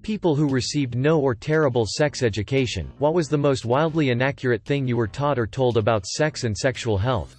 people who received no or terrible sex education. What was the most wildly inaccurate thing you were taught or told about sex and sexual health?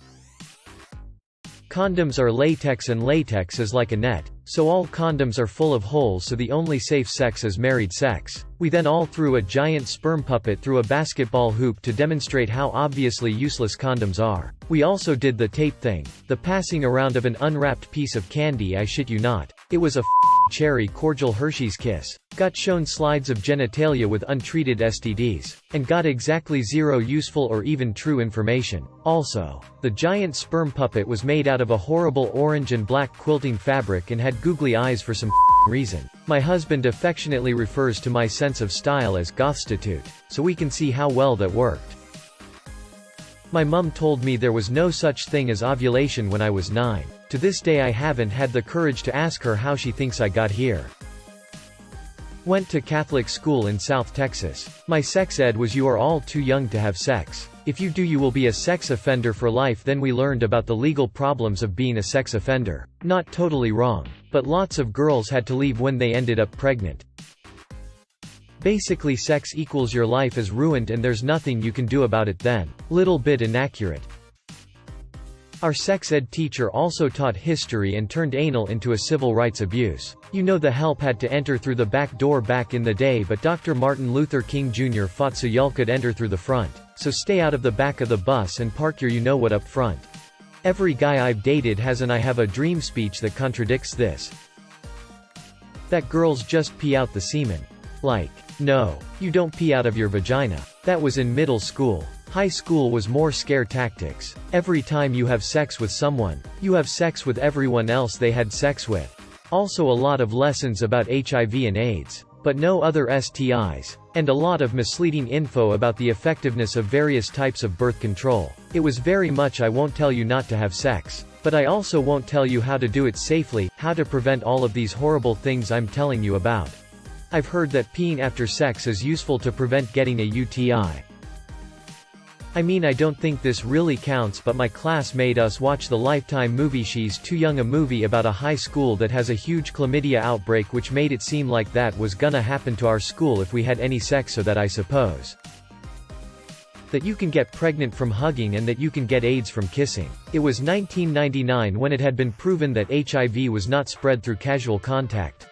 Condoms are latex and latex is like a net, so all condoms are full of holes, so the only safe sex is married sex. We then all threw a giant sperm puppet through a basketball hoop to demonstrate how obviously useless condoms are. We also did the tape thing, the passing around of an unwrapped piece of candy. I shit you not. It was a cherry cordial Hershey's Kiss. Got shown slides of genitalia with untreated STDs. And got exactly zero useful or even true information. Also, the giant sperm puppet was made out of a horrible orange and black quilting fabric and had googly eyes for some reason. My husband affectionately refers to my sense of style as gothstitute, so we can see how well that worked. My mum told me there was no such thing as ovulation when I was 9. To this day I haven't had the courage to ask her how she thinks I got here. Went to Catholic school in South Texas. My sex ed was you are all too young to have sex. If you do you will be a sex offender for life. Then we learned about the legal problems of being a sex offender. Not totally wrong, but lots of girls had to leave when they ended up pregnant. Basically sex equals your life is ruined and there's nothing you can do about it then. Little bit inaccurate. Our sex ed teacher also taught history and turned anal into a civil rights abuse. You know the help had to enter through the back door back in the day, but Dr. Martin Luther King Jr. fought so y'all could enter through the front. So stay out of the back of the bus and park your you know what up front. Every guy I've dated has an I have a dream speech that contradicts this. That girls just pee out the semen. Like, no, you don't pee out of your vagina. That was in middle school. High school was more scare tactics. Every time you have sex with someone, you have sex with everyone else they had sex with. Also a lot of lessons about HIV and AIDS, but no other STIs. And a lot of misleading info about the effectiveness of various types of birth control. It was very much I won't tell you not to have sex, but I also won't tell you how to do it safely, how to prevent all of these horrible things I'm telling you about. I've heard that peeing after sex is useful to prevent getting a UTI. I mean I don't think this really counts, but my class made us watch the Lifetime movie She's Too Young, a movie about a high school that has a huge chlamydia outbreak, which made it seem like that was gonna happen to our school if we had any sex, so that I suppose that you can get pregnant from hugging and that you can get AIDS from kissing. It was 1999 when it had been proven that HIV was not spread through casual contact.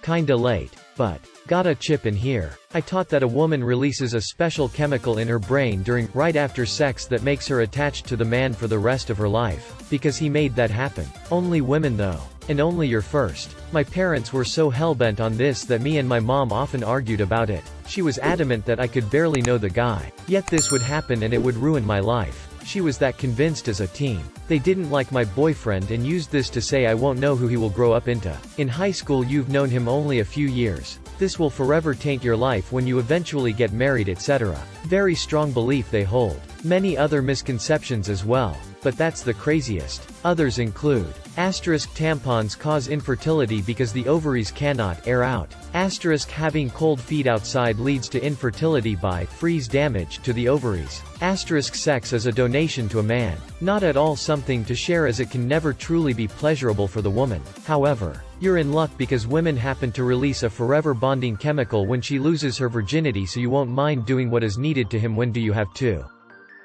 Kinda late, but got a chip in here. I taught that a woman releases a special chemical in her brain right after sex that makes her attached to the man for the rest of her life. Because he made that happen. Only women though. And only your first. My parents were so hellbent on this that me and my mom often argued about it. She was adamant that I could barely know the guy. Yet this would happen and it would ruin my life. She was that convinced as a teen. They didn't like my boyfriend and used this to say I won't know who he will grow up into. In high school you've known him only a few years. This will forever taint your life when you eventually get married, etc. Very strong belief they hold. Many other misconceptions as well, but that's the craziest. Others include tampons cause infertility because the ovaries cannot air out. Having cold feet outside leads to infertility by freeze damage to the ovaries. Sex as a donation to a man. Not at all something to share, as it can never truly be pleasurable for the woman. However, you're in luck because women happen to release a forever bonding chemical when she loses her virginity, so you won't mind doing what is needed to him. When do you have to?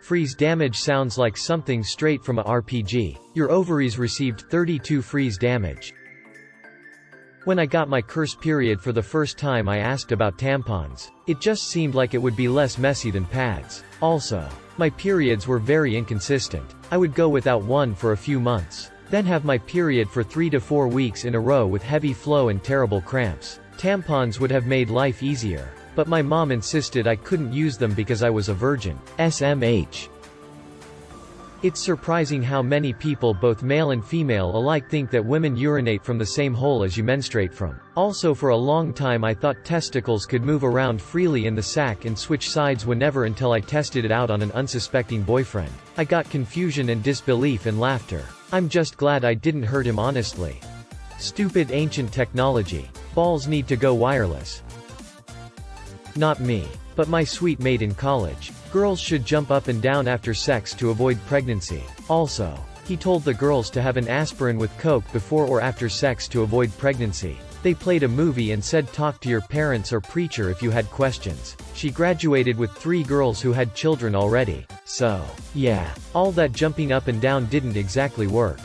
Freeze damage sounds like something straight from a RPG. Your ovaries received 32 freeze damage. When I got my curse period for the first time I asked about tampons. It just seemed like it would be less messy than pads. Also, my periods were very inconsistent. I would go without one for a few months, then have my period for 3 to 4 weeks in a row with heavy flow and terrible cramps. Tampons would have made life easier, but my mom insisted I couldn't use them because I was a virgin. SMH. It's surprising how many people, both male and female alike, think that women urinate from the same hole as you menstruate from. Also, for a long time I thought testicles could move around freely in the sack and switch sides whenever, until I tested it out on an unsuspecting boyfriend. I got confusion and disbelief and laughter. I'm just glad I didn't hurt him, honestly. Stupid ancient technology. Balls need to go wireless. Not me, but my sweet mate in college. Girls should jump up and down after sex to avoid pregnancy. Also, he told the girls to have an aspirin with Coke before or after sex to avoid pregnancy. They played a movie and said talk to your parents or preacher if you had questions. She graduated with 3 girls who had children already. So, yeah, all that jumping up and down didn't exactly work.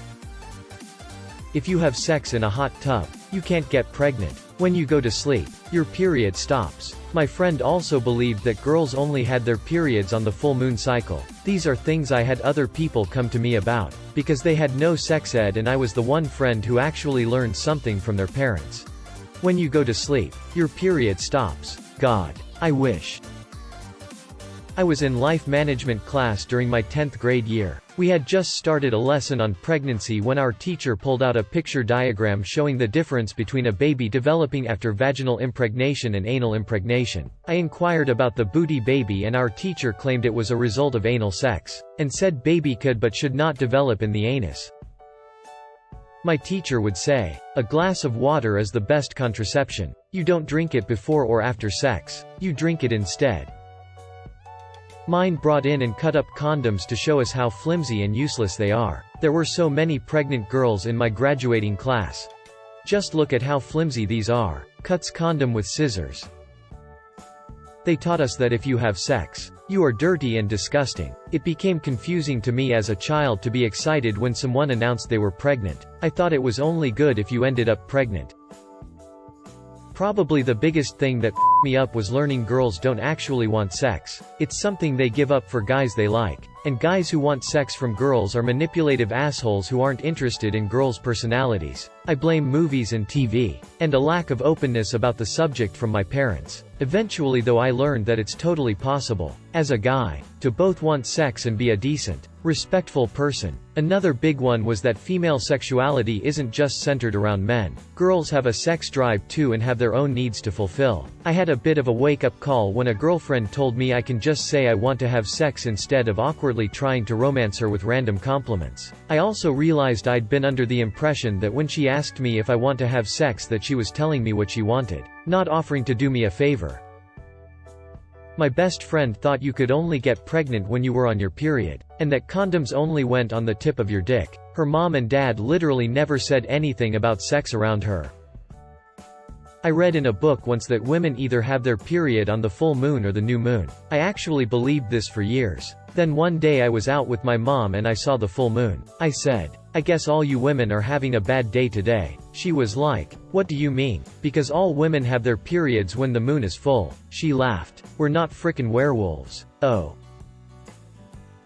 If you have sex in a hot tub, you can't get pregnant. When you go to sleep, your period stops. My friend also believed that girls only had their periods on the full moon cycle. These are things I had other people come to me about, because they had no sex ed and I was the one friend who actually learned something from their parents. When you go to sleep, your period stops. God, I wish. I was in life management class during my 10th grade year. We had just started a lesson on pregnancy when our teacher pulled out a picture diagram showing the difference between a baby developing after vaginal impregnation and anal impregnation. I inquired about the booty baby and our teacher claimed it was a result of anal sex, and said baby could but should not develop in the anus. My teacher would say, a glass of water is the best contraception. You don't drink it before or after sex, you drink it instead. Mine brought in and cut up condoms to show us how flimsy and useless they are. There were so many pregnant girls in my graduating class. Just look at how flimsy these are. Cuts condom with scissors. They taught us that if you have sex, you are dirty and disgusting. It became confusing to me as a child to be excited when someone announced they were pregnant. I thought it was only good if you ended up pregnant. Probably the biggest thing that f***ed me up was learning girls don't actually want sex. It's something they give up for guys they like. And guys who want sex from girls are manipulative assholes who aren't interested in girls' personalities. I blame movies and TV. And a lack of openness about the subject from my parents. Eventually though I learned that it's totally possible, as a guy, to both want sex and be a decent, respectful person. Another big one was that female sexuality isn't just centered around men. Girls have a sex drive too and have their own needs to fulfill. I had a bit of a wake-up call when a girlfriend told me I can just say I want to have sex instead of awkwardly trying to romance her with random compliments. I also realized I'd been under the impression that when she asked me if I want to have sex that she was telling me what she wanted, not offering to do me a favor. My best friend thought you could only get pregnant when you were on your period, and that condoms only went on the tip of your dick. Her mom and dad literally never said anything about sex around her. I read in a book once that women either have their period on the full moon or the new moon. I actually believed this for years. Then one day I was out with my mom and I saw the full moon. I said, I guess all you women are having a bad day today. She was like, what do you mean? Because all women have their periods when the moon is full. She laughed. We're not frickin' werewolves. Oh.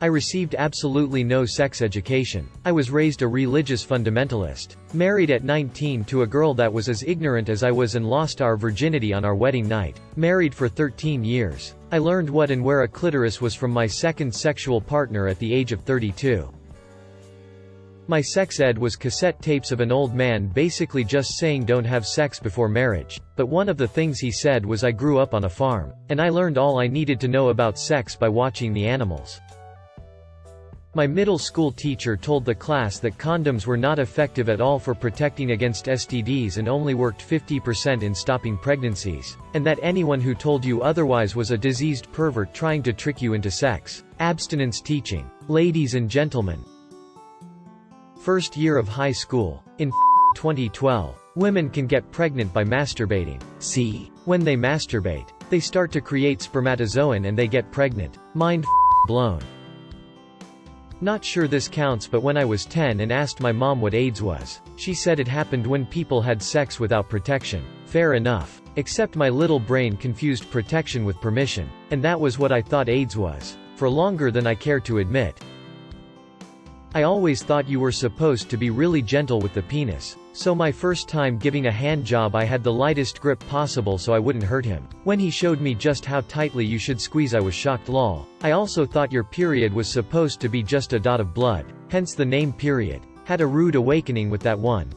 I received absolutely no sex education. I was raised a religious fundamentalist. Married at 19 to a girl that was as ignorant as I was and lost our virginity on our wedding night. Married for 13 years. I learned what and where a clitoris was from my second sexual partner at the age of 32. My sex ed was cassette tapes of an old man basically just saying don't have sex before marriage. But one of the things he said was I grew up on a farm. And I learned all I needed to know about sex by watching the animals. My middle school teacher told the class that condoms were not effective at all for protecting against STDs and only worked 50% in stopping pregnancies, and that anyone who told you otherwise was a diseased pervert trying to trick you into sex. Abstinence teaching. Ladies and gentlemen. First year of high school. In 2012. Women can get pregnant by masturbating. See? When they masturbate, they start to create spermatozoan and they get pregnant. Mind blown. Not sure this counts, but when I was 10 and asked my mom what AIDS was, she said it happened when people had sex without protection. Fair enough. Except my little brain confused protection with permission, and that was what I thought AIDS was, for longer than I care to admit. I always thought you were supposed to be really gentle with the penis. So my first time giving a hand job I had the lightest grip possible so I wouldn't hurt him. When he showed me just how tightly you should squeeze I was shocked. Lol. I also thought your period was supposed to be just a dot of blood, hence the name period. Had a rude awakening with that one.